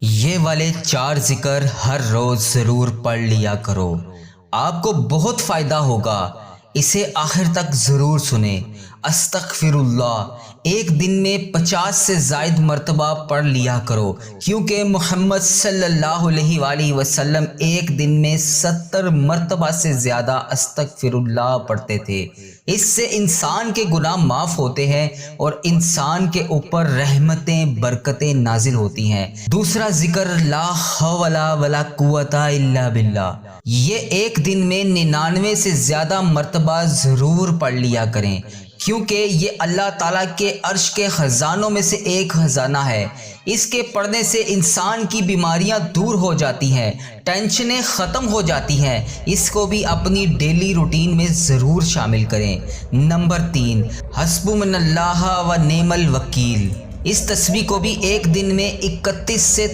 یہ والے 4 ذکر ہر روز ضرور پڑھ لیا کرو، آپ کو بہت فائدہ ہوگا۔ اسے آخر تک ضرور سنیں۔ استغفر اللہ ایک دن میں 50 سے زائد مرتبہ پڑھ لیا کرو، کیونکہ محمد صلی اللہ علیہ وآلہ وسلم ایک دن میں 70 مرتبہ سے زیادہ استغفر اللہ پڑھتے تھے۔ اس سے انسان کے گناہ معاف ہوتے ہیں اور انسان کے اوپر رحمتیں برکتیں نازل ہوتی ہیں۔ دوسرا ذکر لا حول ولا قوت الا باللہ، یہ ایک دن میں 99 سے زیادہ مرتبہ ضرور پڑھ لیا کریں، کیونکہ یہ اللہ تعالیٰ کے عرش کے خزانوں میں سے ایک خزانہ ہے۔ اس کے پڑھنے سے انسان کی بیماریاں دور ہو جاتی ہیں، ٹینشنیں ختم ہو جاتی ہیں۔ اس کو بھی اپنی ڈیلی روٹین میں ضرور شامل کریں۔ نمبر 3، حسبنا اللہ و نعم الوکیل، اس تسبیح کو بھی ایک دن میں 31 سے